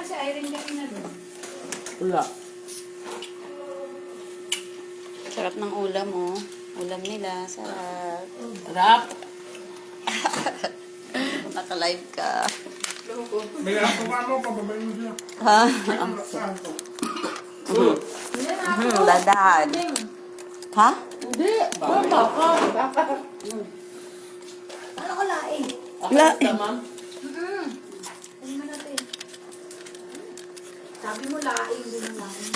si Irene kanina doon? Wala. Sarap ng ulam, oh. Ulam nila, sarap. Sarap. Naka-live ka. May ako pa mo, pababayin mo siya. Ha? Oh. Dadaan. Ha? Hindi. Baka. Ano ko laing? La. Ma'am. Ano mo natin? Sabi mo laing, din ang laing.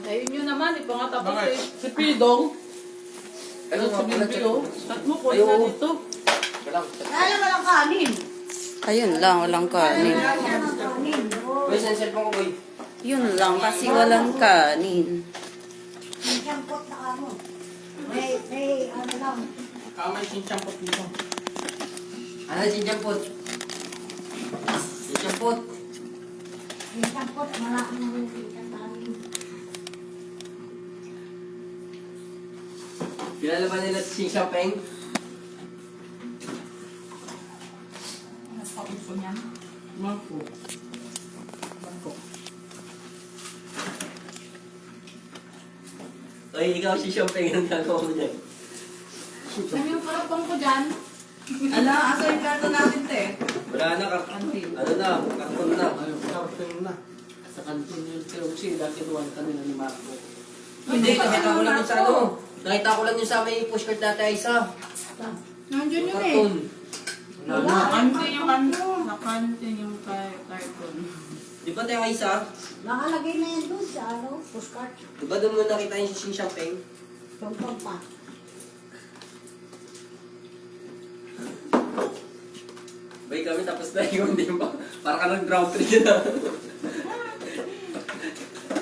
Ayun nyo naman, ipangatapos Bakit? eh. Si Pidong. Ano Si Bimbio. Tat mo, kunin na dito. Wala walang kanin. Ayun lang, walang kanin. Wala walang kanin. Boy, sensel pa ko, boy. Yun lang, kasi walang kanin. Ang siyangkot na kamo. May ano lang. Kamay sinchampot dito. Ano sinchampot? Sinchampot. Ang siyangkot, malaki na rin kita kanin. Kilala ba nila si Xiaopeng? Napauso niyan. Mako. Oy, ikaw si Xiaopeng ang gagawa mo dyan. Ano yung parapang ko dyan? Ala, asa yung karto natin, te? Wala na, ano na, karton na. Ayun, karton na. Sa kantin yung Tiroxida, kinuha kanina ni Marco. Hindi, nakita ko lang yung sa ano. Nakita ko lang yung sa may pushcart dati isa. Nandiyan yun eh. Karton. Wala na. Nakantin yung ano. Nakantin yung carton. Di ba tayo isa? Nakalagay na yan doon sa ano, postcard. Di ba doon mo nakita yung si Xiaopeng? Tungtong pa. Bay kami tapos na yun, di ba? Para ka nag-ground trip na.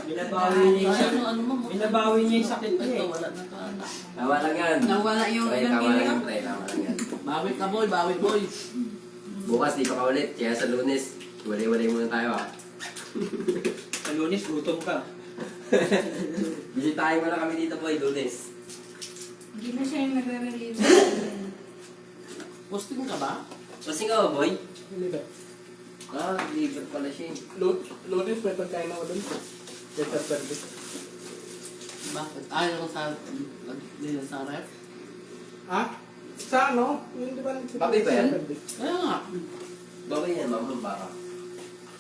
Binabawi niya siya. Ano mo? Binabawi niya yung sakit niya Ito, eh. wala na ka anak. Tama lang yan. Nawala yung Try, ilang tama lang kilo. yan, try, tama lang yan. Bawi ka, boy. Bawi, boy. Bukas di pa ka ulit, kaya sa Lunes, walay-walay muna tayo ah. Sa Lunes, gutom ka. Bisitahin mo na kami dito boy, Lunes. Hindi na siya yung nagre-release. Posting ka ba? Kasi nga boy, Hindi ba? ah, liver pala siya eh. Lunes, may pagkain ako doon. Sa service. Bakit? Ayaw ko sa... Dito sa ref? Ha? Sa ano? Yung di ba? Baboy ba yan? Kaya nga. Babay yan, mamang baka.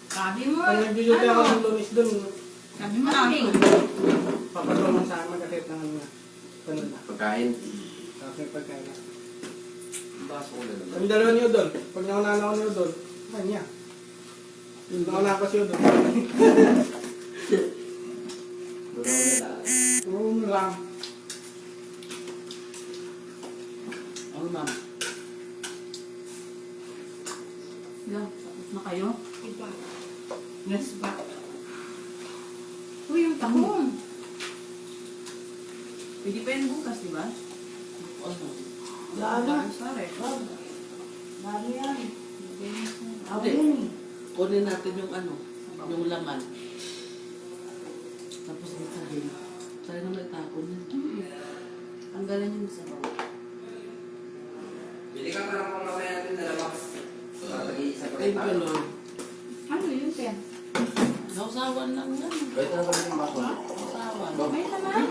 Sabi mo. Pag nag-duty ako ng Lunes doon, Sabi mo ako. papatulong sa amin kahit ng ano na. Ganun na. Pagkain. Tapos may pagkain na. Ang baso ko na naman. Kami dalawa niyo doon. Pag nakunan ako niyo doon, kanya. Yung nakunan ko siyo doon. Mura ko na lang. Oo lang. Ano, ma'am? Yan, tapos na kayo. Iba. Yes, ba? Uy, yung takong. Pwede pa yan bukas, di ba? Ano? Wala na. Sorry. Lalo yan. Ako Hindi. yun eh. Kunin natin yung ano, yung laman. Tapos isahin. Sa'yo naman itapon yan. Tanggalan yung sa bawah. Bili ka parang kung mamaya natin dalawa. Para mag-iisa pa rin Thank you, tayo. Lord. Ano yun, Pen? Nausawan lang yan. Ito na pala yung baso. Nausawan. May naman.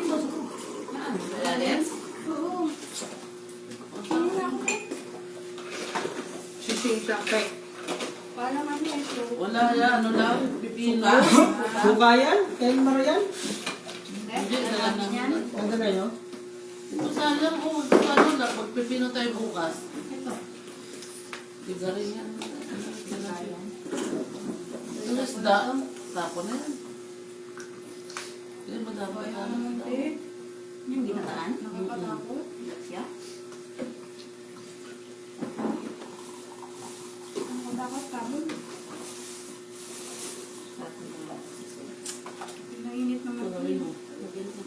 Wala din? Oo. Ano na ako, Pen? Sising siya kay. Wala man yan. So, Wala yan, ano lang, pipino. Suka yan? Kaya Marian? Hindi, dala ng... Ang ganda yun? Ito sana kung ano lang, magpipino tayo bukas. Ito. Tiga rin yan. Yung isda, tapo na yan. Hindi, madami Kaya ka naman, na. Pen. Yung ginataan? Nakakatakot. Yeah. ano dapat kabul? Pinainit naman. Ito gawin mo. Lagyan mo.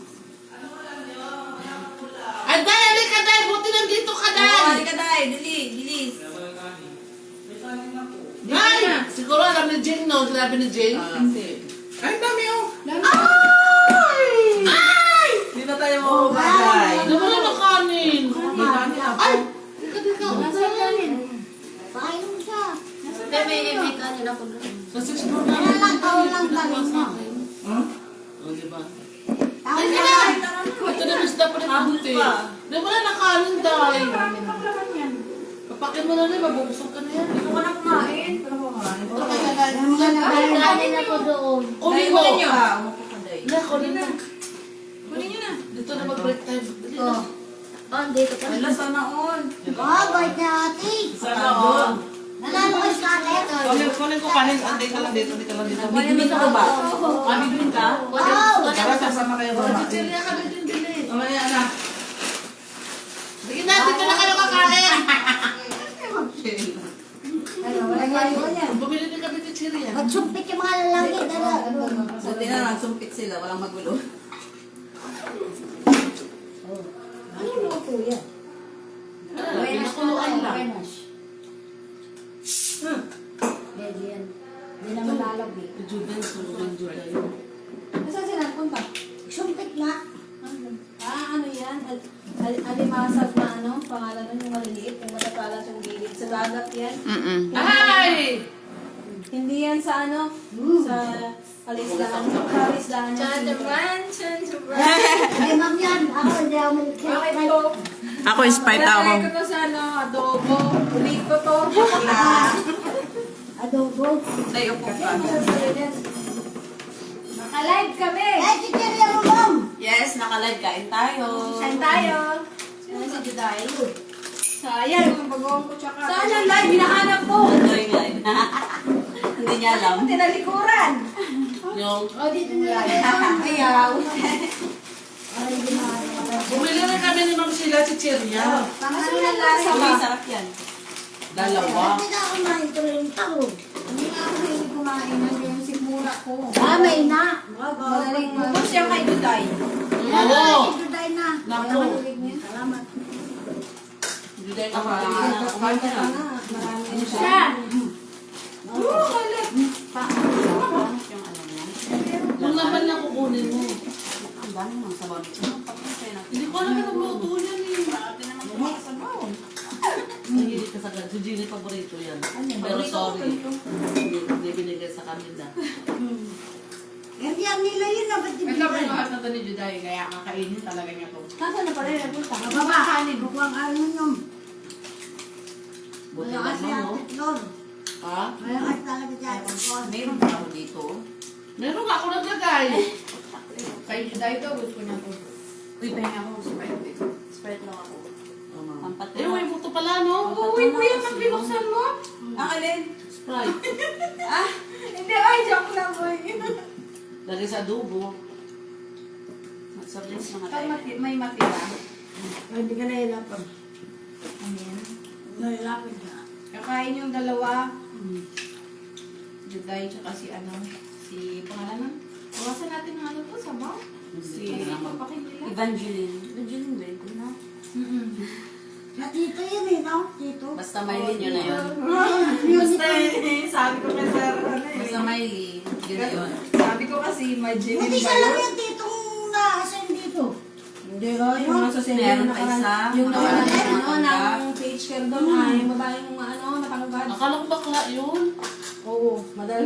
ka, Day! Buti nandito ka, Oh, Day! halika Day, dali, bilis. Day! Siguro alam ni Jane, no? Sinabi ni Jane. Ay, dami oh. Hindi na tayo mamabagay. Ano mo na kanin? Ay! Dika. Pakain mo siya. May kanin ako doon. Sa 6 floor na. Wala lang, tao lang galing mo. O, diba? Tao Ay, ka lang. na! Ito na mas dapat na buti. Di ba na nakanin, Day? Papakin mo na rin, mabubusog ka na yan. Ito ka na kumain. Pero kumain. Yung mga nagaling ako doon. Kunin mo! Kunin nyo. Umupo ka Day. Hindi, kunin na. Kunin nyo na. Dito na mag-break time. Dali na. Dito ka. Wala, sana all. Bait na ate. Sana all. Nanalo ka sa ate. Kunin ko kanin. Andito lang dito. Bigmin ka ba? Mabibigin ka? Wow. Para sasama kayo ba? Chichirya ka na din, dili. Mamaya na. Sige na, dito na kayo kakain. Wala kayo yan. Bumili din kami chichirya. Magsumpit yung mga lalaki. Buti na lang, sumpit sila. Walang magulo. Ano mo ito yan? Pinakuluan lang. Pwede yan. Hindi naman lalagay. Juday, sulungan Juday. Saan sila punta? Sumpit nga. Ano yan? Alimasag na ano? Pangalan nun yung maliliit. Yung matatalas yung gilid. Sa dagat yan. Ay! Hindi yan sa ano? Sa alisdaan. Sa alisdaan. Chandaman! Ay, ma'am yan. Ako hindi ako malikit. Bakit to? Ako, Sprite ako. Lalagay ko to sa ano? Adobo. Ulit ko to. Adobo. Ay, upo ka. Naka-live kami! Eh, chichirya mo, ma'am. Yes, naka-live. Kain tayo. Kain tayo. Ano si Juday? Sayang, yung bagong ko tsaka. Saan ang live? Hinahanap ko. Ito yung live. Hindi niya alam. Ano tinalikuran? Yung, Dito nilagay ko. Ayaw. Ay, ginawa. bumili rin kami ni Ma'am Sheila chichirya. Ano yung lasa ba? Sarap yan. Dalawa. Hindi na ako maituloy yung tao. Hindi nga ako hindi kumain ng yung sikmura ko. May na. Madaling mo siya kay Juday. Oo. Ituday na. Naku. Salamat. Juday ka pa. Marami na siya. Siya. Yung ano niya. Kung naman na kukunin mo. Ang dami ng sabaw. Hindi ko alam na luto yan eh. Mahilig ka sa ganun. Si Gini paborito yan. Pero sorry. Hindi binigay sa kanila. Hindi ang nila yun. Ba't di Ito binigay? lahat na to ni Juday, kaya kakainin talaga niya to. Nasaan na pala yung punta? Mababa. Bukwang ano yun. Buti Wala kasi naman, ang no? titlor. Ha? Wala kasi talaga dyan. Mayroon pa ako dito. Meron nga ako naglagay. Kay Juday to, gusto niya to. Uy, pahinga ako. Sprite. Sprite lang ako. Eh, uy, buto pala, no? Uuwi ko yan pag binuksan mo. Ang alin? Sprite. Hindi, ay, joke lang boy. Lagay sa adobo. Sa drinks mga Pag tayo. may matira. Hindi ka nahihirapan. Ayan. Nahihirapan ka. Kakain yung dalawa. Juday, tsaka si ano, si pangalan ng, awasan natin ng ano to, sabaw. Si Papakilila. Evangeline. Evangeline ba ito na? Sa tito yun eh, no? Tito. Basta Maylin yun na yun. Basta sabi ko kay Sir, ano Basta Maylin. Yun na yun. Sabi ko kasi, imagine Buti siya lang yung titong naasan dito. Hindi ko, yung nasa sila Meron yung pa isa. yung nawalan ng ano, Natanggap. ng page care doon ay babaeng ano, natanggap. Akala ko bakla yun. Oo, madal.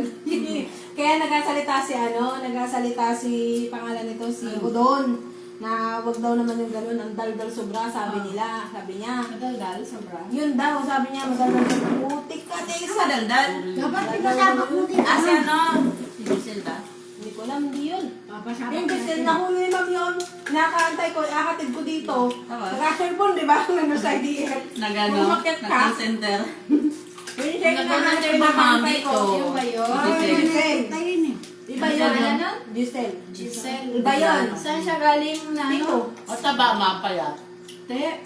Kaya nagsasalita si pangalan nito, si Udon. Na wag daw naman yung ganun, ang daldal sobra, sabi nila. Sabi niya. Madaldal, sobra. Yun daw, sabi niya, madaldal sobra. Putik ka, Tessa. Daldal. Dapat pinasabak mo dito. Ah, si ano? Si Giselle ba? Hindi ko alam, hindi yun. Papasabak Yung kasi nahuli ni Ma'am yun, nakakaantay ko, akatid ko dito. Tama. Naka-cellphone, di ba? Nandun sa IDF. Nagano? Umakyat ka. Nag-call center. Yung check na Nag-call center natin, ba, ma'am, nakakaantay ko. dito? Yung ba yun? Giselle. Tayo yun eh. Iba yun. Ano? Giselle. Giselle. Iba yun. Saan siya galing na dito? O taba, mapayat. Te.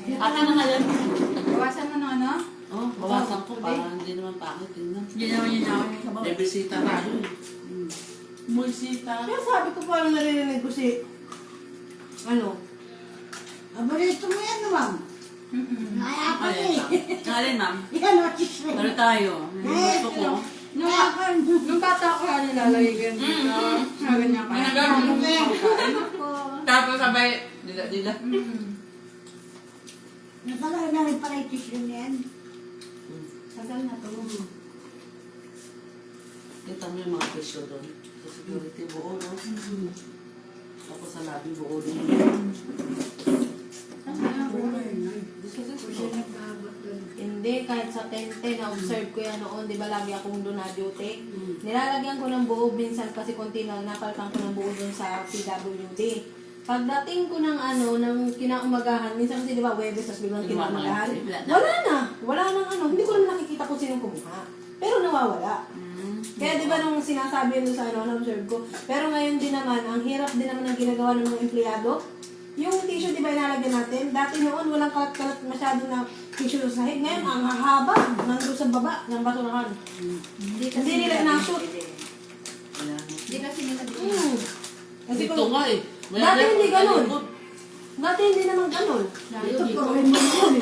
Akin na ngayon. Bawasan mo na ano? Oh, bawasan ko para hindi naman pangit. Tingnan. Hindi naman yun ako yung sabaw. May bisita tayo eh. Muy sita. Kaya sabi ko parang naririnig ko si ano? Paborito mo yan, ma'am. Kaya pa eh. Alin, ma'am? Yan, o, cheese rin. Ano tayo? Gusto ko. Nung bata ko, nilalagay ko yan dito. Ganyan ka. Ano ba yan? Tapos sabay, dila. Natalagay na rin pala yung cheese rin yan. Tagal na to. Kita mo yung mga presyo doon. Sa security buo, no? Tapos sa lobby buo din. Hindi, kahit sa tente, na-observe ko yan noon, di ba lagi akong doon na duty. Nilalagyan ko ng buo minsan kasi konti lang, napalkan ko ng buo doon sa PWD. Pagdating ko ng ng kinaumagahan, minsan kasi di ba Webes, tapos biglang kinaumagahan, wala nang hindi ko naman nakikita kung sinong kumuha. Pero nawawala. Kaya di ba nung sinasabi yun sa na-observe ko, pero ngayon din naman, ang hirap din naman ang ginagawa ng mga empleyado. Yung tissue, di ba inalagyan natin? Dati noon, walang kalat-kalat masyado na tissue sa sahig. Ngayon, ang hahaba, nandun sa baba ng basurahan. Hindi nila na-shoot. Hindi kasi nila dito. Kasi Dito nga eh. dati hindi ganun. Dati hindi naman ganun. Ito po rin mo yun.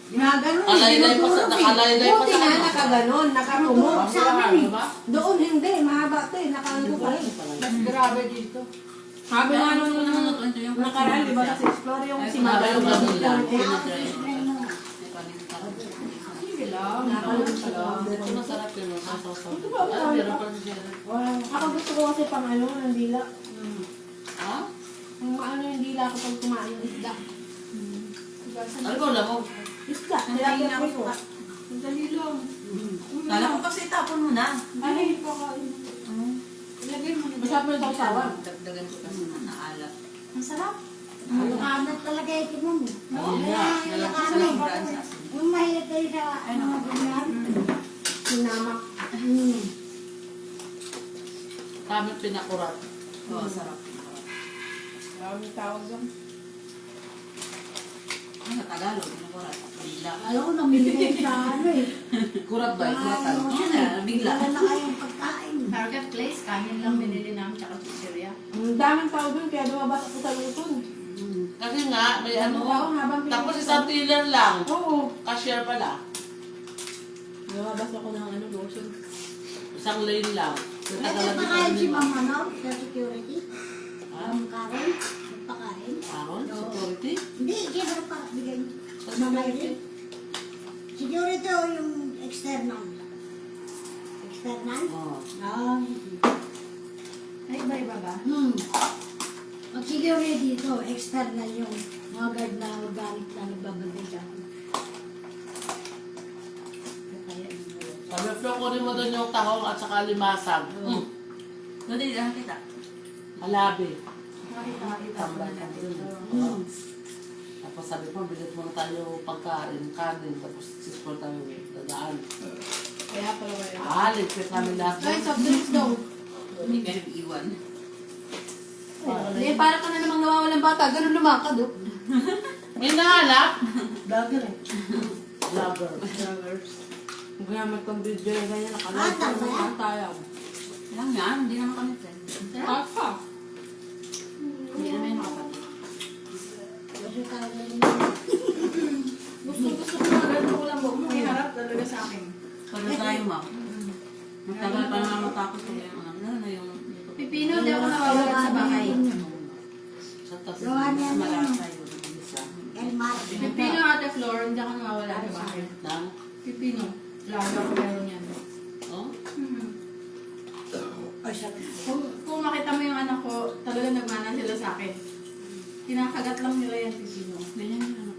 Ginaganon. Nakalaylay pa sa Buti na nakaganon, nakatumok. Sa amin eh. Doon hindi, mahaba ito eh, nakaano pa rin. Mas grabe dito. Sabi nga nung nakaraan, di ba, sa explore yung si Mother Ayaw yung namin lang. Sige lang. Ito masarap yun. Masasaw. Meron pa siya. Ako gusto ko kasi pang ng dila. Ha? Ang maano yung dila ko pag kumain ng isda. Ano ba lang mo? Isda, nilagyan ko ito. Ang dali lang. Kala ko kasi tapon mo na. Ay, kakain. Ilagay mo na. Masarap mo yung sausawan. Dagdagan ko kasi na naalat. Ang sarap. Ang anak talaga ito mo. Yung mahilig kayo sa mga ganyan. Sinamak. Kami pinakurat. Oo, sarap. Maraming tawag doon. Ano, Tagalog, nakurat. Bigla. Alam ko, namili kayo sa eh. Kurat ba? Kuratan. Bigla. Wala na kayong pagkain. Target place, kanin lang binili namin tsaka chicheria. Ang daming tao dun, kaya lumabas ako sa Luzon. Kasi nga, may ano. Tao habang Tapos isang tiller lang. Oo. Cashier pala. Lumabas ako ng Luzon. Isang lane lang. Pwede pakain si Mama no? Sa security. Ha? Ang Karen. Pakain. Aron? Security? Hindi, kaya pa bigay. Mamay. Security o yung external? External? Oo. Ah. Ay, iba-iba ba? Pag security dito, external yung mga guard na galit na nagbabagay sa akin. Kaya Sabi, Flo, kunin mo doon yung tahong at saka limasag. Dali, lang kita. Halabi. Makita ko na natin ito. Tapos sabi ko, bilit mo tayo pagkain, kanin, tapos sispo tayo dadaan. Kaya pala wala. Ligpit namin lahat. Ay, soft drinks daw. Hindi ka iwan. Hindi, para ka na namang nawawalang bata. Ganun lumakad, oh. May nahanap? Vlogger eh. Vlogger. Gamit kang video yung ganyan, Ah, nakalagay tama yan. ng tayo. Lang yan, hindi naman kami friend. Papa. Hindi naman yung kapatid. Kasi tayo na rin. Gusto ko na ganito ko lang mo. Iharap talaga sa akin. Pagod tayo, ma'am. Matagal pa naman matapos ko yung yung... Pipino, di ako nawawalan sa bahay. Sa tas. Gawa niya na Marami yun. tayo. Isa. Elmar. Pipino, Ate Flor, hindi ako nawawalan sa bahay. Nang? Pipino. Lalo ako meron yan. Oh? Ay, sabi. Kung makita mo yung anak ko, talaga nagmana sila sa akin. Kinakagat lang nila yan, Pipino. Ganyan yung ano.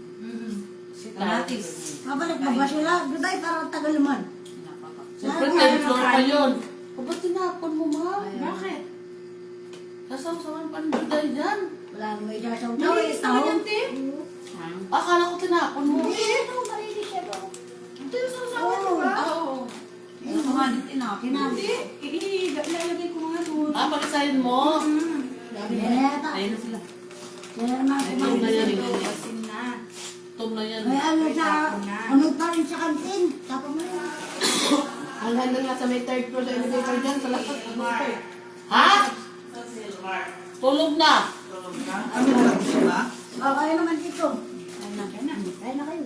Kamatis. Mabalik pa ba sila? Di ba parang tagal naman? Pinapapa. Siyempre, 10 floor pa yun. O, ba't tinapon mo, ma'am? Bakit? Nasasawan pa ng juday yan. Wala nang may dasaw Hindi, daw. gusto ko yan, Tim. Akala ko tinapon mo. Hindi, ito, marili siya daw. Ito yung sasawa, di ba? Oo. Ano ka nga din tinapin? Hindi. Ilalagay ko nga doon. Palisayin mo. Neta. Ayun na sila. Kaya naman Tom na yan. Asin na. Tom na yan. May ano sa, ano pa rin sa kantin. Tapos mo yun. Ang ganda nga sa may third floor sa elevator dyan, sa lahat. Ha? Tulog na. Oh, kayo naman dito. Ayun na. Kaya na kayo.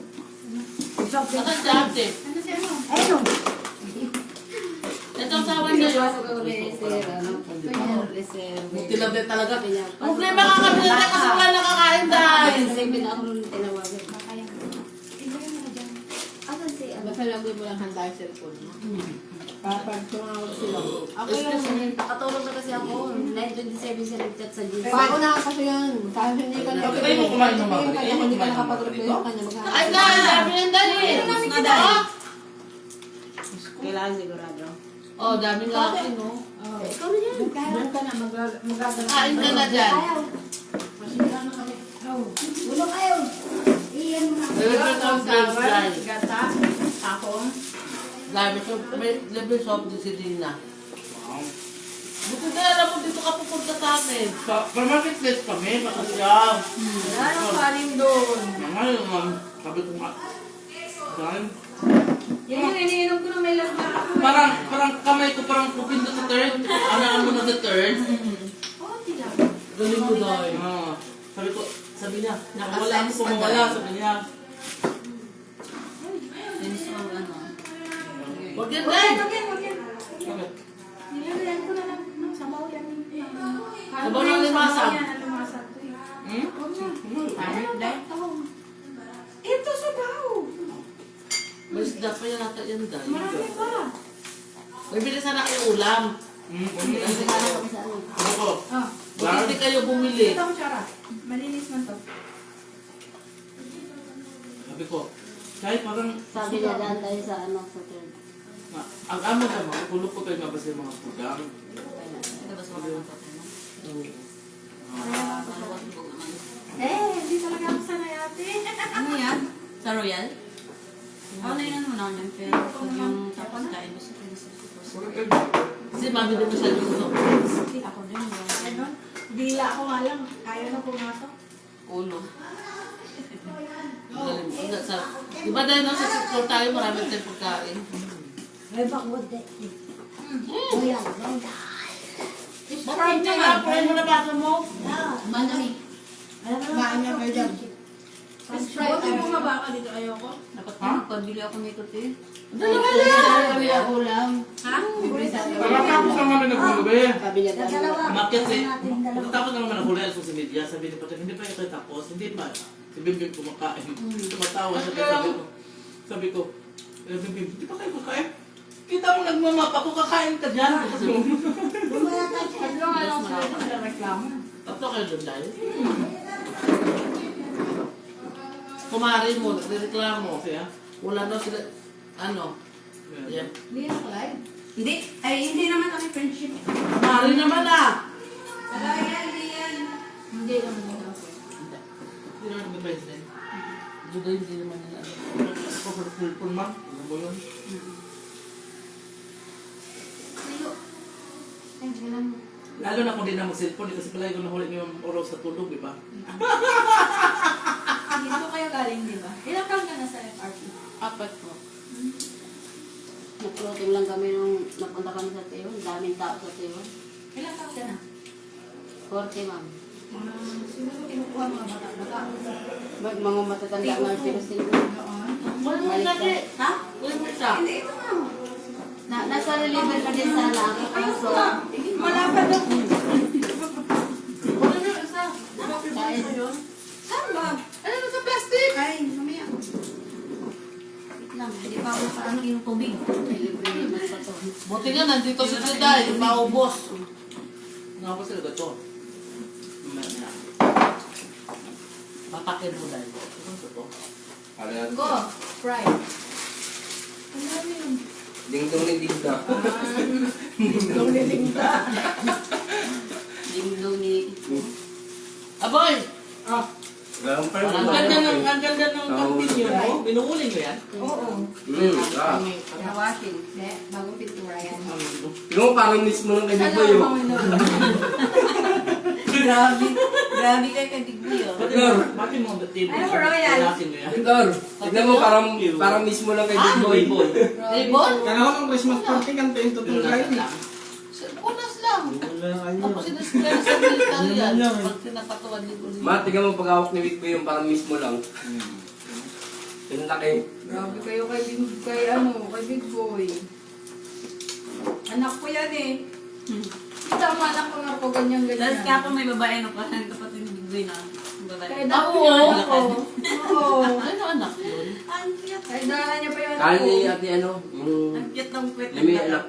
Saan si ate? Ano si ano? Ayun o. Ito ang sawan niya yun. Buti lang din talaga. Problema ka kami na kasi wala nakakain dahil. Basta lagay mo lang handa yung cellphone mo. Pag tumawag sila. Ako yung nakatulog na kasi ako. 9:27 sila nag-chat sa GC. Ako na kasi yun. Kasi hindi ka na. Okay, mo kumain ng mga Kaya hindi ka nakapag-reply sa kanya. Ay, dahil sabi ng dali. Kailangan sigurado. Oh, dami nga ako, no? Ikaw na yan. Doon ka na magagala. Kain ka na dyan. Ayaw. Masira na kami. Ulo kayo. Iyan mo na. Favorite of drinks, guys. Gata, takong. Dami ko, may libre soft din si Dina. Buti na alam mo dito ka pupunta sa amin. Sa market place kami, makasyaw. Wala nang kanin doon. Ngayon, sabi ko nga, dahil, Yan yung iniinom ko na may lagda ako. parang kamay ko parang pupindot sa third. Anaan mo na sa third. Oh, tila. Galing mo dahil. Sabi niya, wala ako pumawala, sabi niya. Huwag yan, Wag dahil. yan, wag yan. Bakit? Nilagyan ko na lang ng sabaw yan. Sabaw ng limasag. Yan, ang limasag ko eh. Hmm? Ano ba ito? Ito sabaw. May isda pa yan ata yan, dahil. Marami pa. May bilis na kayo ulam. Ako, Oh, Buti hindi kayo bumili. ito ang tsara. Malinis man to. sabi ko, kahit parang, Sabi niya daan tayo sa sa third. ang amo naman, kulog ko kayo mabasa yung mga pugang. Hindi talaga ako sanay ate. Ano yan? Sa Royal? Ano na yun mo na yan, pero pag yung tapos kain, gusto ko sa Kasi mami din mo siya gusto. Ako din, Ano? Dila ako nga lang. Ayaw na pumasok. ulo. Galing mo. Di ba dahil nasa sector tayo, marami tayong pagkain. May bakwad eh. Oh, yan. Marami na nga, pray mo na basa mo. Manami. Alam mo Kumain niya kayo dyan. Huwag yung bumaba ka dito. Ayoko. Dapat pa magpabili ako nito, te. Dalawa yan. ulam. Ha? Pagkatapos lang namin nagmagabi. Sabi niya dalawa. Umakyat si, Natin dalawa. pagkatapos na naman nahuli ang social media, sabi ni Patrick, hindi pa ito tapos, hindi pa. Si Bimbing kumakain. Tumatawa siya kasi sabi ko, Bimbing, hindi pa kayo kakain? Kita mo nagmamap ako, kakain ka dyan. Bumaya tayo sa Tatlo nga lang sila dito na reklamo. Tatlo kayo doon dahil. Kumari mo, nagreklamo. Siya? Wala daw sila, ano, yan. Hindi na live. Hindi, ay hindi naman kami friendship. Kumari naman ah. Wala yan, hindi yan. Hindi naman yung okay. Hindi naman nag-president. Judo hindi naman nila. Ako for full month, ano mo yun? Lalo na kung di na mag-cellphone, kasi pala yung nahuli niyo yung oras sa tulog, di ba? Dito kayo galing, di ba? Ilang taon ka na sa FRP? 4 po. Nag-floating lang kami nung napunta kami sa Teo. Daming tao sa Teo. Ilang taon ka na? 40, ma'am. Siguro kinukuha mga bata-bata. Mga matatanda na sila. Wala mo lagi. Ha? Wala mo isa. Hindi, ito na. Nasa reliever ka din sana. Kaso, Malapad na. Wala mo isa. dahil Saan ba? Ano na sa plastic? Ay, mamaya. wait lang, hindi pa ako sa ano yung tubig. Reliever naman pa to. Buti nga, nandito si Juday. Maubos. Nga pa sila gato. Papakin mo dahil. Ano sa to? Go. Fry. Ang dami yun. Ding-dong ni Ding-da. Dingdong ni... Aboy! Galang pa Ang ganda ng continue mo. Binuuling mo yan? Oo. Nawashing. Hindi, bagong pintura yan. Tingnan mo parang mismo ng kay Boy. Alam mo, Grabe. Grabe kayo kay Big Boy, oh. Bakit mo ang table? Ano, Royal? Pinasin mo yan? Victor, tignan mo parang mismo lang kay Big Boy. Ribbon? Kaya ako ng Christmas party, kanto yung tutulay. Unas lang. Tapos sinispress sa military yan. Pag pinapatuwan ni Uli. Ma, tingnan mo pag-awak ni Vic yung parang mismo lang. Yung laki. Grabe kayo kay Big Boy. Anak ko yan eh. Tama anak ko nga po ganyan-ganyan. Tapos kaya kung may babae, no, parang kapatid ni Big Boy na babae. Kaya daan Oo. niya yung anak ko. Oo. Ano anak yun? Ang cute. Kaya daan niya pa yung anak Kaya ko. ni ate ano, yung... Ang cute ng kwet. Yung may anak.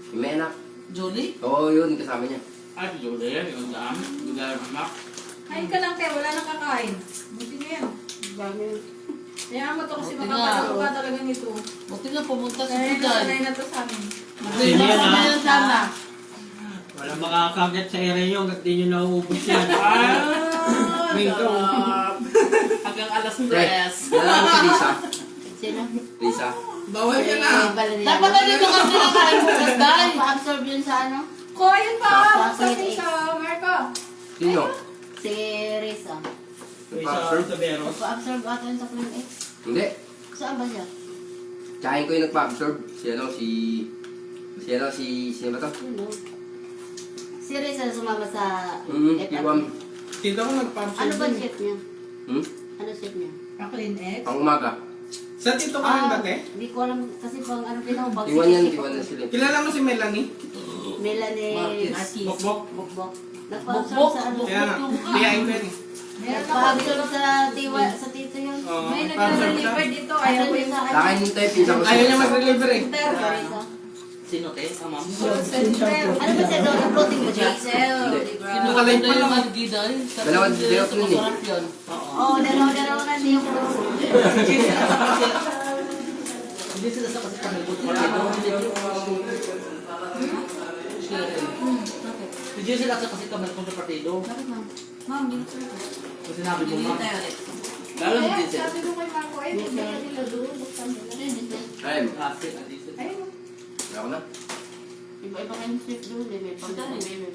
Yung may anak. Julie? Oo, yun, kasama niya. Ay, Julie, yung daan. Bigay ang anak. Kain ka lang kaya wala nang kakain. Buti na yan. Kaya mo to kasi Buti nga, makapagpagawa oh. talaga nito. Buti nga pumunta sa Kaya Sudan. nasanay na to sa amin. Magdala Yan, kami ah. yan sana. Wala makakagat sa ere yung hanggat di nyo nauubos yan. Minto. Hanggang alas 3. Nalala mo si Lisa? Sino? Lisa? Bawal ka na. Dapat na dito ka pinakain mo kasday. Pa-absorb yun sa ano? Ko, yun pa! Sa Sabi sa Marco. Sino? Si Risa. Sa Veros. Pa-absorb ata yun sa Clean X. Hindi. Saan ba siya? Tsahin ko yung nagpa-absorb. Sino ba to? Yun, no? Si Risa sumama sa FRP. Iwam. Kita ko nagpa-absorb. Ano ba chef niya? Hmm? Ano chef niya? Clean X. Pang umaga. Sa tito ka rin dati? Hindi ko alam kasi pang ano pinaka pang Iwan yan, iwan na sila. Kilala mo si Melanie? Melanie Artist. Bokbok. Bukbok. Bukbok. Nagpa-absorb sa ano? Kaya nga, piyain ko yan eh. Meron ako Nagpa-absorb sa tiwa, sa tito yun. Oo, May nagpa-absorb siya. nagre-deliver dito. Ayaw ko yung sa Sa akin yung tayo, pinsan ko Ayaw niya mag-deliver eh. Risa. Sino te? Tama mo. center. Ano ba siya doon? Floating ba siya? Hindi. Kinukulay na yung Algida. Dalawang direct yun eh. Masarap yun. Oo, dalawa na hindi yung Hindi sila sa kasi kami. Hindi sila sa kasi kami kung sa partido. Bakit ma'am? Ma'am, dito sir. Kasi sinabi mo Hindi ma. tayo ulit. Lalo mo Kaya din sila. sabi ko kay Marco, eh, hindi na nila doon. Buksan nila. Ayun. Kasi adisip. Ayun. Wala ko na. Iba-iba kayong chef doon. May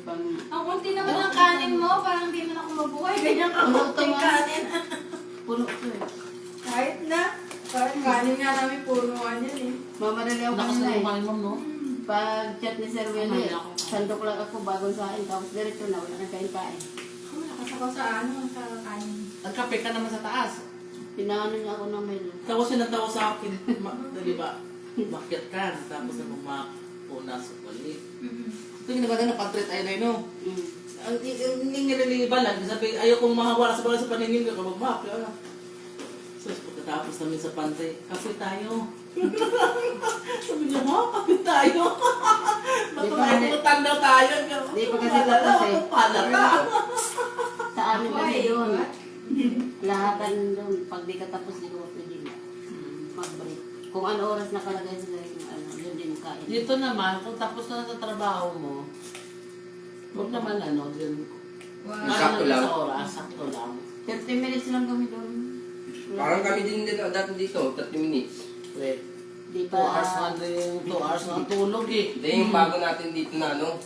pang... Ang konti naman ang kanin mo, parang hindi na ako mabuhay. Ganyan ka Puno to, konting ma'am. kanin. Puno to eh. Kahit na. Parang kanin nga namin punuan yan eh. Mamadali ako Lakas kanina na eh. kumain mo, no? Pag chat ni Sir Willie, sandok lang ako bago sa akin. Tapos diretso na, wala nang kain-kain. Malakas ako sa ano, sa kanin. Nagkape ka naman sa taas. Pinaano niya ako ng melo. Tawa siya ng tawa sa akin. Di ba? Makyat ka. Tapos na punas ulit. Ito yung naganda na pag-treat ay na no. Ang nililibalan. Sabi, ayaw kong mahawala sa bagay sa paningin ko. Kabagmak. So, pagkatapos namin sa pantay, kape tayo. Sabi niya, ha? Kape tayo. Matututan daw tayo. Di pa kasi tapos eh. Palata. Sa amin kasi doon. Lahatan doon. Pag di ka tapos, di ko pwede na. Mag-break. Kung ano oras nakalagay sila yung ano, yun din kain. Dito naman, kung tapos na sa trabaho mo, huwag naman ano, yun. Sakto lang. Sa oras, sakto lang. 30 minutes lang kami doon. Parang kami din dati dito, 30 minutes. Wait. Di 2 ba? hours nga din, 2 hours nga tulog eh. Hindi, yung bago natin dito na ano.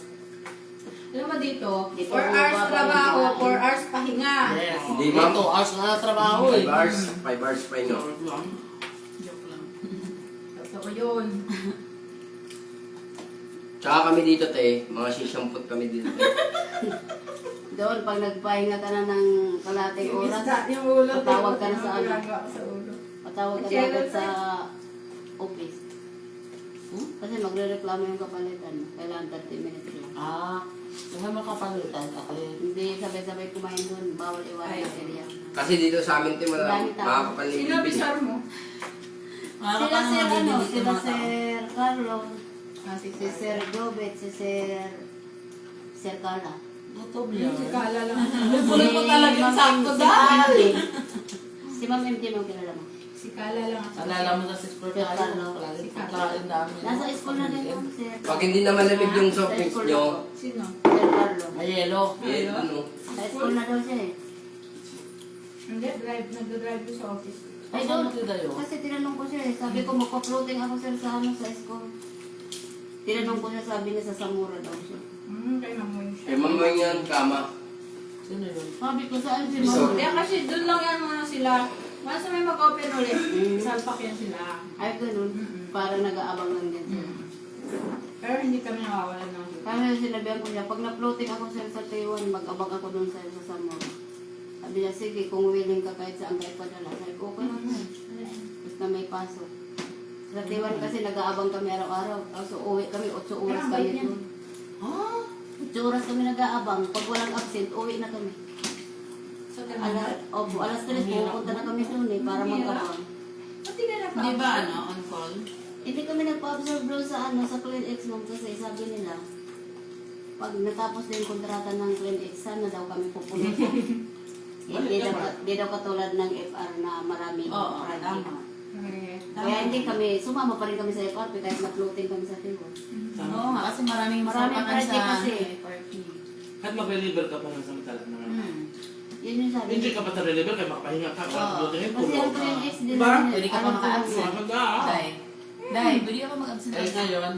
Alam mo dito, Dito 4 hours bumaba trabaho, yung kumain. 4 hours pahinga. Yes. Hindi, Dito, ma'am. 2 hours nga trabaho 5 eh. hours, 5 hours pa yun. Joke lang. Totoo yun. Tsaka kami dito, te. Mga sisyampot kami dito, te. Doon, pag nagpahinga ka na ng kalating Yung oras, isda, yung ulo. patawag ka na sa ano. ginagawa sa ulo. patawag ka na agad sa office. Kasi magre-reklamo yung kapalitan. Kailangan 30 minutes lang. Ah, kung makapalitan ka kalit. Hindi sabay-sabay kumain doon. Bawal iwanan Ay. yung area. Kasi dito sa amin, te, Dami tao. makakapaligid. Sino bisar mo? Sila Sir ano, sila Sir Carlo, Ate si Sir Gobet, si Sir Carla. Gutom Si yan. Kala lang. Puno po talaga yung sakto dahil. Si Ma'am MJ mo kilala mo. Si Kala lang. Alala mo na si Spur tayo, palagi pagkain namin. Nasa school na rin yun, Sir. Pag hindi naman lamig yung soft drinks nyo, Sino? Sir Carlo. Ayelo. eh, ano, Sa school na daw siya eh. Hindi, nagdadrive ko sa office. Ay, Kasama doon. si Dayo. Kasi tinanong ko siya eh. Sabi ko, magpa-floating ako sir sa ano, sa school. Tinanong ko siya, sabi niya sa Samura daw siya. Kay Mamoy eh, siya. mamay yan, kama. Sino yun? Sabi ko, saan si Resort. Mama? Hindi, kasi doon lang yan muna sila. Once na may mag-open ulit, Mm. salpak yan sila. Ay, ganun. Parang nag-aabang lang din siya. Pero hindi kami nawawalan ng Kaya sinabihan ko niya, pag na-floating ako sa Taiwan, mag-abang ako doon sa Samora. Sabi niya, sige, kung willing ka kahit saan ka ipadala. Sabi ko, okay lang yan. Basta may pasok. Sa Taiwan kasi nag-aabang kami araw-araw. So uwi kami, 8 oras kami doon. Ah, 8 oras kami nag-aabang. Pag walang absent, uwi na kami. Alas 3, pupunta na kami doon para mag-abang. Di ba on call? Hindi kami nagpa-observe doon sa sa Clean X ma'am kasi sabi nila, pag natapos na yung kontrata ng Clean X, sana daw kami pupunta. Hindi daw katulad ng FR na maraming Oo, project. tama. Kaya hindi kami, sumama pa rin kami sa FRP kahit na-floating kami sa Taiwan. Oo nga, kasi maraming Maraming masapakan project sa kasi. FRP. Kahit mag-reliever ka pa ng samantala naman. Yun yung sabi. Hindi ka pa sa reliever, kaya makapahinga ka. Oo. Kasi ang Clean X din Diba? namin, Pwede ka pa maka-absent. Maganda. Dahil, pwede ka pa mag-absent. eh ngayon,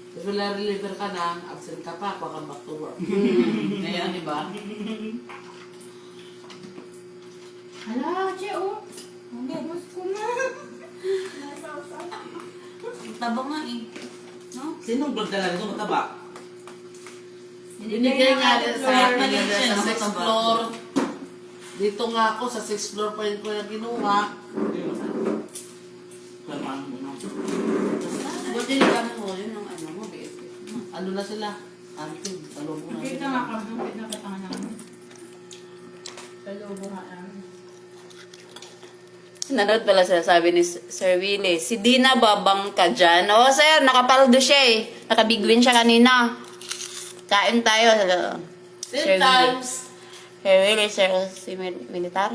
if reliever ka na, absent ka pa, welcome back to work. Ngayon, di ba? Hala, Che, oh. Hindi. Gusto ko na. Ang taba nga eh. No? Sinong magdala nito mataba? Binigay nga din sa akin Maliit na siya, sa no? 6th floor. Dito nga ako, sa 6th floor pa rin ko yung kinuha. Kalmaan mo na. Buti na kami mo, yun ang ano mo, BFF. Ano na sila? Antin, talong na Kita sila. nga kami, kita ka tanga namin. Sa lobo nga namin. Nanood pala sabi ni Sir Willie, si Dina babang ka dyan? Oo sir, nakapaldo siya eh. Nakabigwin siya kanina. Kain tayo. Sir 10 Willie. times. Sir Willie, sir, si militar.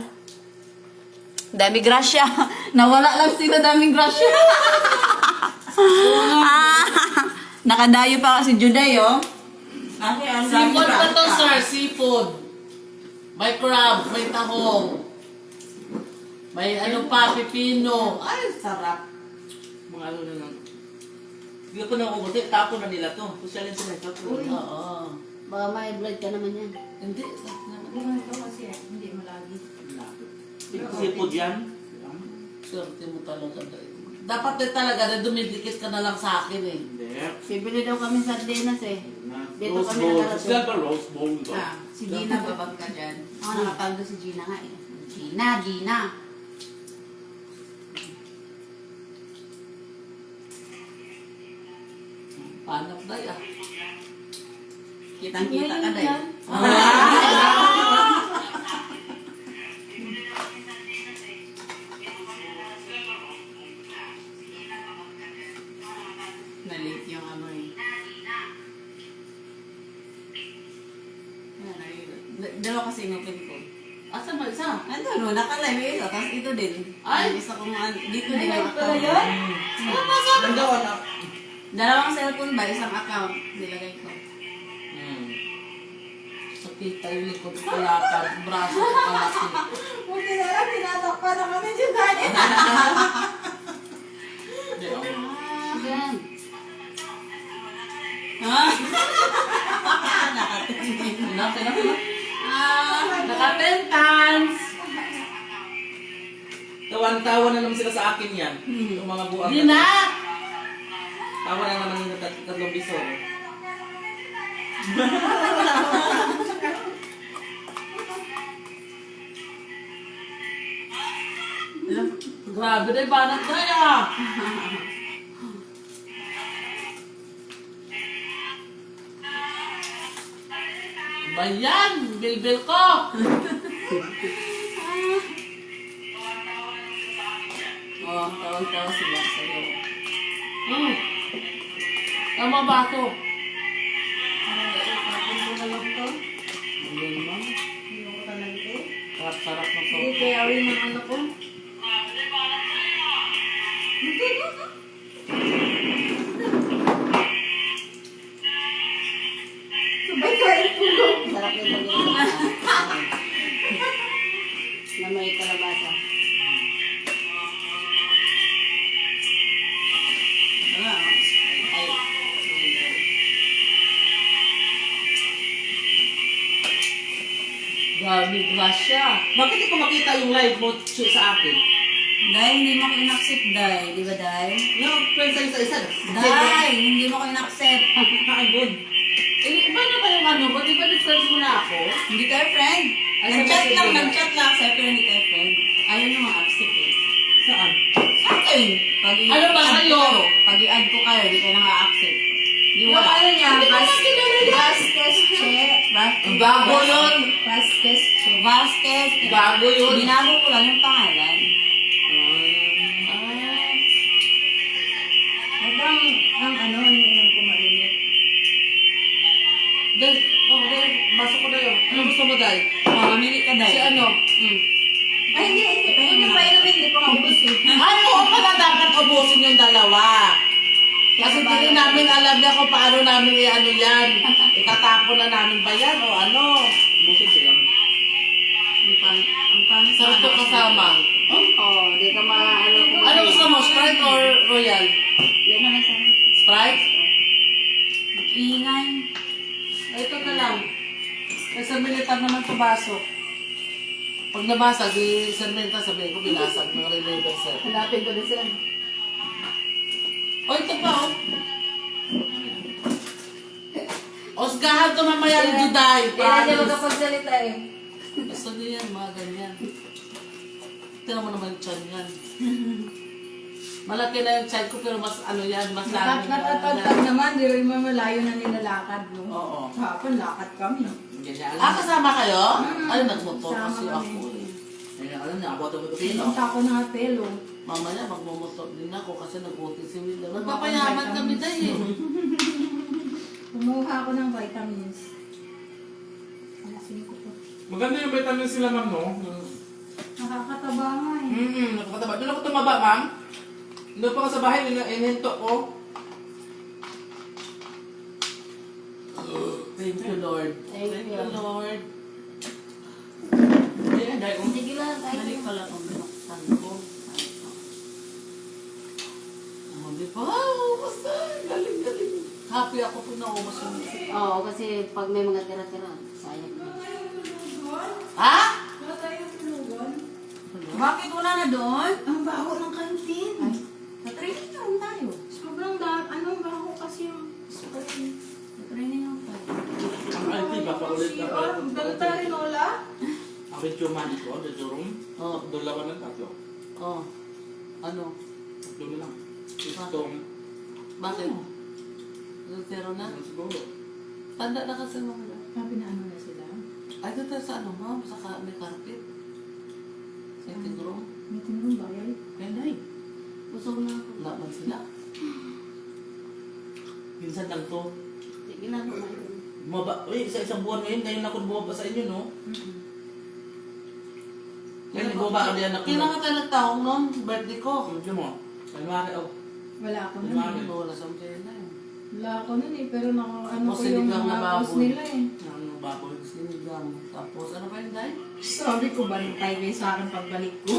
Dami grasya. Nawala lang sila daming grasya. Nakadayo pa si Juday oh. Seafood pa to, sir. Seafood. May crab, may tahong. May ano pa, pipino. Ay, sarap. Mga ano na lang. Hindi ko na umuti, tapo na nila to. Sosyalin sila ito. Oo. Baka may blood ka naman yan. Hindi. Hindi mo ito kasi, hindi mo lagi. Sipod yan. Swerte mo talaga. Dapat eh talaga na dumidikit ka na lang sa akin eh. Hindi. Bibili daw kami sardinas eh. Dito Rose kami bowl. nakarating. Sila ba rose bowl to? Si Gina, babag ka dyan. Ako nakapaldo si Gina nga eh. Gina. Panap na ah. Kitang-kita ka dahil. Nalit yung ano eh. Dalawa kasi inupin ko. Asan ba isa? Ano, no, nakalive yung isa, tapos ito din. Ay! Yung isa kong, dito din ang account. Nandaw na. Dalawang cellphone ba, isang account, nilagay ko. Sakita yung likod ko lakad. Braso ko kalaki. Buti na lang, tinatakpa na kami dyan dahil. Yan. Ha? Nakatingin. Naka-10 times! Tawan-tawa na naman sila sa akin yan. Yung mga buwang. Di na! Tawa na naman yung tatlong piso. Grabe na yung banat na ah! Ba yan? Bilbil ko! Oh, tawag-tawa sila sa'yo. Tama ba ako? Hindi ko talaga ito. Sarap-sarap ng Hindi sopa. kaya awin ng ano ko. Sabay kain tulog. Sarap yung pag na may kalabasa. Ano? Ay. Grabe, grasya. Bakit di ko makita yung live mo sa akin? Dahil hindi mo ko in-accept, Day. Di ba, Day? No, friends sa isa-isa. Day, hindi mo ko in-accept. Nakagod. Eh, iba na ba yung ano ko? Di ba di-friends mo na ako? Hindi tayo friend. Nag-chat lang sa'yo, pero hindi tayo friend. Ayaw niyo mga-accept eh. Saan? Sa akin. Pag Ano ba i-add kayo? ko kayo, pag i-add ko kayo, di kayo nang-accept. Di Yung wala. ano niya, Vasquez Che. Bago yun. Vasquez Che. Vasquez. Bago yun. Binago ko lang yung pangalan. At ang ano, iniinom ko malimit. Dahil, dahil, masok ko na yun. Ano gusto mo, Day? Mamili ka, Day. Si ano? Ay, hindi pa inumin, hindi pa maubos eh. Ay, oo pala dapat ubusin yung dalawa. Kasi hindi rin namin alam niya kung paano namin i-ano yan. Itatapon na namin ba yan o ano? Busin sila. Ang pangit Sarap ko kasama. Oo, di ka ano. Ano gusto mo, Sprite or Royal? Yan naman sa Sprite? ingay. Ito na lang. Kasi militar naman sa baso. Pag nabasag, Sir Menta sabihin ko, binasag ng reliever set. Hanapin ko din sila. O, ito pa, oh. Osgahan to mamaya ni Juday. Kaya niya Promise. magkapagsalita eh. Gusto niya yan, mga ganyan. Tignan mo naman yung chan yan. Malaki na yung chan ko, pero mas ano yan, mas lami. Natatagtag naman, di rin mo malayo na nilalakad, no? Oo. Hapon, lakad kami. Ganyan Ah, alam. kasama kayo? Ano, nagmotor Kasama kasi kami. ako eh. Ganyan alam na, abot ang Pilipino. Punta ko ng apelo. Mamaya magmumotor din ako kasi nag-uti si Willa. Magpapayaman kami dahil eh. Kumuha ako ng vitamins. Alasin ko po. Maganda yung vitamin sila, ma'am, no? Nakakataba nga eh. Nakakataba. Doon ako tumaba, ma'am. Doon pa ako sa bahay, ininto ko. Thank you, Lord. Thank you, Lord. Ayan, dahil kung Sige lang, tayo. Mali pala kung binuksan ko. Oh, di ba? Wow, basta. Galing. Happy ako kung naubos yung music. Oo, kasi pag may mga tira-tira, sayang na. Ha? Wala tayong tulugan. Bakit wala na doon? Ang baho ng kantin. Sa training naman tayo. Sobrang dahil, anong baho kasi yung spray. Sa training naman tayo. ang IT, baka ulit na pala. Dala tayo rin, Lola? Ang Benjamin ko, the room. Oh, Dalawa ng tatlo. oh. Ano? Tatlo na lang. Itong, Bakit? Pero na? siguro. Tanda na kasi mga na. Sabi na ano na sila. Ay, dito sa ano, ma'am? May carpet. Sitting room. May tinurong bayay. Penday. Busog na ako. Laban sila. Minsan lang to. Sige lang, kumain. Bumaba, uy, isa-isang buwan ngayon, ngayon ako bumaba sa inyo, no? Ngayon, bumaba ka diyan ako. Kailan ka tayo nagtaong noon? Birthday ko. Medyo mo. January, oh. Wala ako nun. January. Hindi wala sa mga na yun. Wala ako nun eh, pero ano Tapos ko yung sinigang na mga baboy. post nila eh. Ano, baboy. Sinigang. Tapos ano pa yun, Day? Sabi ko, bantay kayo sa akin pagbalik ko.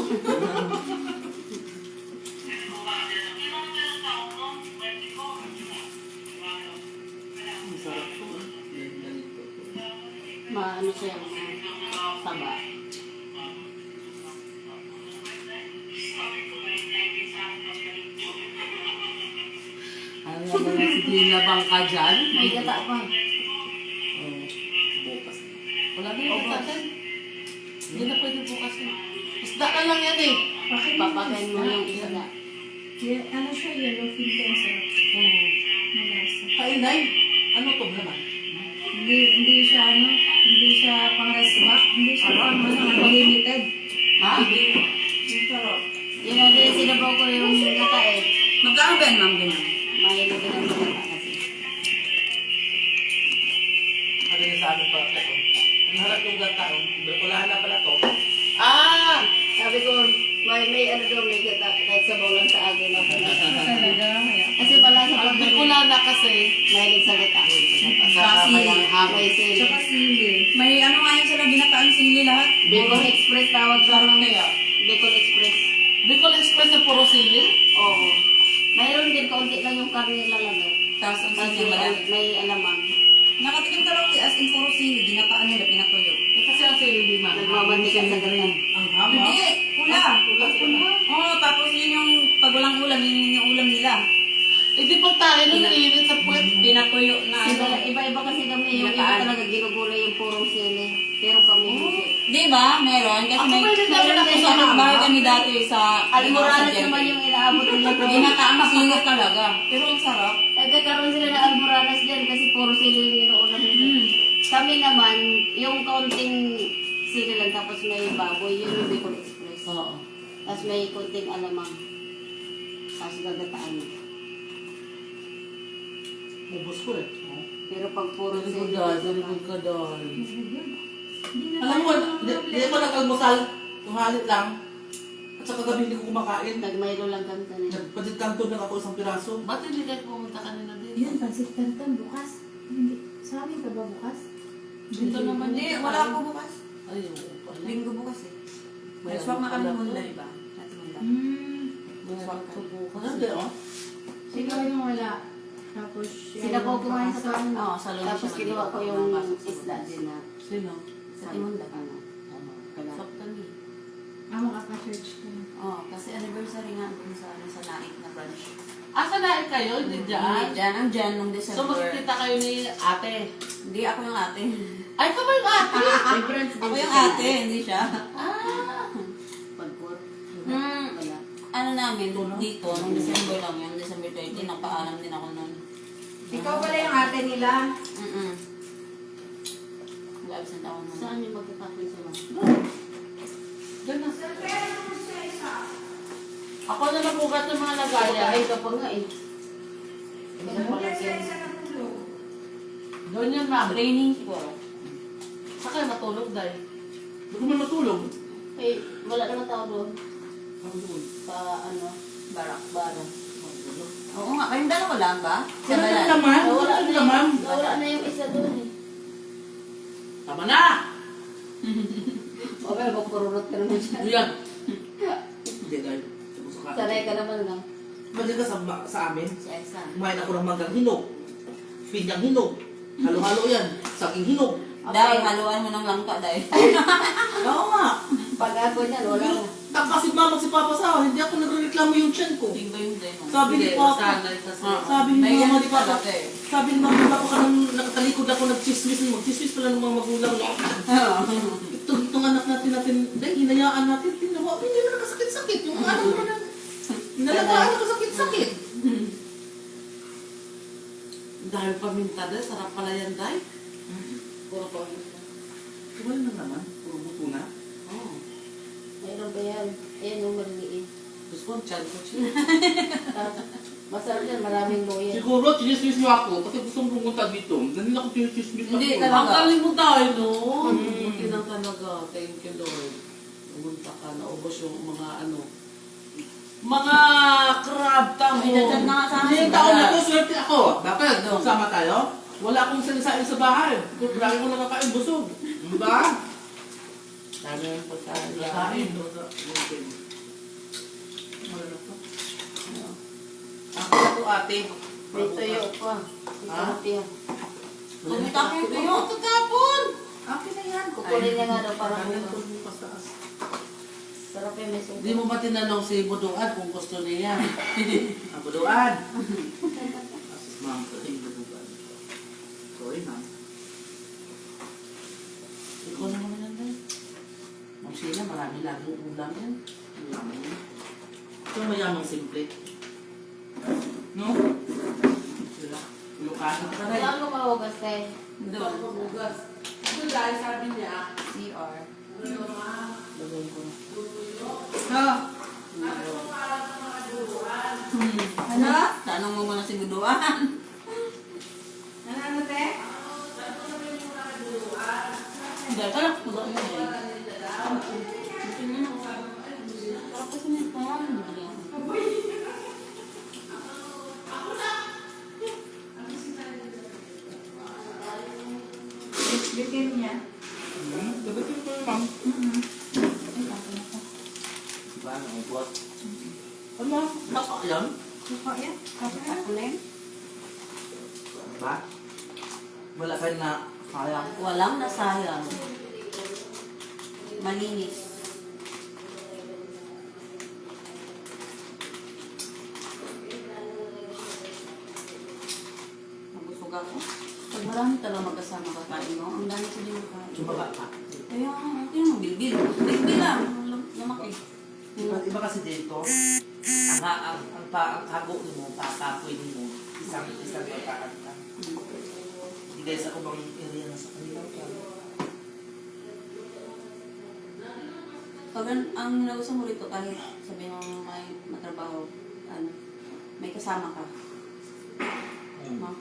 Ang sarap ko. Ganito. Maano siya, taba. Ano naman na si Dina Bangka dyan? May gata pa. Oh. Bukas. Wala na yung gata dyan. Hindi na pwede bukas yun. Isda ka lang yan eh. Papakain mo yung isa na. Ano siya, yellow fin cancer. Oo. Malasa. Kain, Day. Ano to naman? Hindi siya hindi siya pang resback, hindi siya pang limited. Ha? Pero, Yun ang din sinabaw ko yung gata eh. Magkano ba yan, ma'am, ganyan? May lagyan ng gata kasi. Ano na sa amin pala ito? Ang harap yung gata, oh. Wala na pala to. Ah! Sabi ko, may ano daw, may gata. Kahit sabaw lang sa akin. talaga, kaya. Kasi pala sa Ang pagkakas, Bicolana na kasi. mahilig sa gata. Kasama yung hangin. May sili. Tsaka sili. May ano nga yan sila, ginataan sili lahat. Bicol Express tawag sa Sarap mga. kaya. Bicol Express. Bicol Express na puro sili. Oo. Mayroon din, kaunti lang yung karne lalagay. Tapos ang Kasi sili, madami. may alamang. Nakatikim ka lang, as in puro sili, ginataan nila, pinatuyo. Eh, kasi ang sili di man. Nagmamantikan sa gata. Ang hama. Hindi, puro nila. Oo, tapos yun yung pag walang ulam, yun yung ulam nila. Eh di pag tayo nung init sa puwet. Pinatuyo na ano. Iba-iba kasi kami. Yung iba Pinataan. talaga ginugulay yung purong sili. Pero kami hindi. Di ba? Meron. Kasi Ako may pwede naman ako sa sa bahay kami dati sa Almoranas sa naman Jente. yung inaabot nila. Ginataang masingot talaga. Pero ang sarap. Nagkakaroon sila ng almoranas dyan kasi puro sili yung inuulam nila. Kami naman, yung kaunting sili lang tapos may baboy, yun yung Bicol Express. Oo. Tapos may kunting alamang. Tapos gagataan. Ubus ko eh. Pero pag puro Very sili, good dahil. Very good ka dahil. Alam mo, di ako nag-almusal. Tumalit lang. At saka gabi hindi ko kumakain. nagmayro lang kami kanina. Nagpatit kanto lang ako isang piraso. Ba't hindi kayo pumunta kanina dito? Yun, pansit canton, bukas. Hindi. Sa amin pa ba bukas? Dito naman Hindi, yun. wala ako bukas. Ay, oo pala. Linggo bukas eh. May Swak na kami ano muna, pala. iba. At muna. May Swak ano ka. bukas. Hindi, oh. Siguro yung wala. Tapos, Sila po kumain sa kanin. Oo, sa loob Tapos siya kinuha ko mag-iwan. yung Pasok sa isda loob. din na Sino? sa Timunda. Ano? Kala. Swak kami. Ah, makaka-church ka na. Oo, kasi anniversary nga dun sa, sa naik na brunch. Asa na kayo? Hindi Hindi, dyan? dyan, ang dyan nung So December. magkikita kayo ni ate. Hindi ako yung ate. Ay, ka ba yung ate? May branch din Ako yung sa ate, hindi siya. Ah! Pagpur. Hmm, ano namin, dito, nung December lang yun, December 30, napaalam din ako nun. Ikaw pala yung ate nila. Nag-absent ako nun. Saan yung magkakapin sa mga? Diyan na. Ako na nabugat ng mga nagaya. Ay, ka pa nga eh. Doon yun, ma'am. Training siguro. Saan kayo matulog dahil? Hindi ko man matulog. Eh, wala naman tao doon. Ako doon. Sa ano, Barak. bara. Oo nga, kayong dalawa lang ba? Sa Wala balan. na naman. Nawala Wala na na naman. Nawala na yung isa doon eh. Tama na! O kaya magpururot ka naman siya. Yan. Hindi, dahil. Sanay ka naman lang. Mali ka sa amin. Si Aisan. Kumain ako ng manggang hinog. Pinyang hinog. Halo-halo yan. Saging hinog. Dahil, haluan mo ng langka, dahil. Oo nga. Pag ako niyan, wala na. Kasi mama si Papa sa hindi ako nagreklamo yung tiyan ko. Tingko yung din. Sabi ni Hindi, Papa. sanay kasi. Sabi ni May Mama ganun ni Papa. talaga eh. Sabi ni Mama ni Papa ka nang nakatalikod ako nagchismis. Magchismis pala ng mga magulang. Itong anak natin, dahil hinayaan natin. Tinawa, hindi na nakasakit-sakit. Yung anak mo na. Nalagaan ako sakit-sakit. Dahil paminta dahil, sarap pala yan dahil. Puro pa. Wala na naman. Puro buto na. Oo. Mayroon ba yan? Ayan yung maliliit. Gusto ko, chan ko siya. Masarap yan, maraming loya. Siguro, chinismis niyo ako kasi gusto kong pumunta dito. Ganun ako chinismis ako. Hindi, Ang galing mo dahil, no? Buti lang talaga. Thank you, Lord. Pumunta ka, naubos yung mga ano. Mga crab tamo. May dadad na nga sana Hindi, si taon na Balat. to, swerte ako. Bakit? Sama tayo? Wala akong salisain sa bahay. Lagi ko nakakain busog. Diba? Dami yung pagkain. Kain. Ako na to, ate. May tuyo pa. Sarap yan. Kumita ko yung tuyo. Tatapon! Akin na yan. Kukunin niya nga daw para Ganyan bukas. ko bukas taas. Sarap yan, may sugo. Di mo ba tinanong si Buduan kung gusto niya? Ang buduan. Asis ma'am, kating buduan. Sorry ma'am. Ikaw naman na lang dahil. Ma'am Sheila, marami laging ulam yan. Mayaman yun. Ito mayamang simple. No? Sila. Ilocano ka na. Saan mo kawagas tayo? Doon. Bugas. Ito dahil sabi niya, CR. lagay ko na. Ano? Tanong mo muna si Buduan. Ano te? Hindi, kaya Buduan yun eh. Sarap kasi nito. Bitin niya. Dagating ko yun ma'am. Diba, naubos? Ano? Naka yan? Suka yan. Ako na yun. Ba? Wala ka na sayang. Walang nasayang. Malinis. marami talaga magkasama kakain mo. Ang dami sila yung kain. Sumaba ka. Kaya, okay naman, bilbil. Bilbil lang. Lumaki. Iba kasi dito, ang kago mo, pakapoy mo, isang pagkaan ka. Hindi guys, ako bang area na sa kanila. Pag ang nagusto mo rito, kahit sabi mo may matrabaho, ano, may kasama ka. No?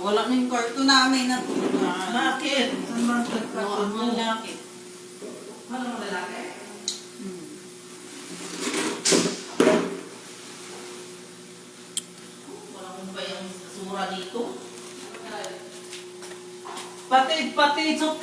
Wala na yung kwarto namin na to. Bakit? Saan ba ang Ang lalaki. Ano ang lalaki? Wala kong ba yung sura dito? Pati,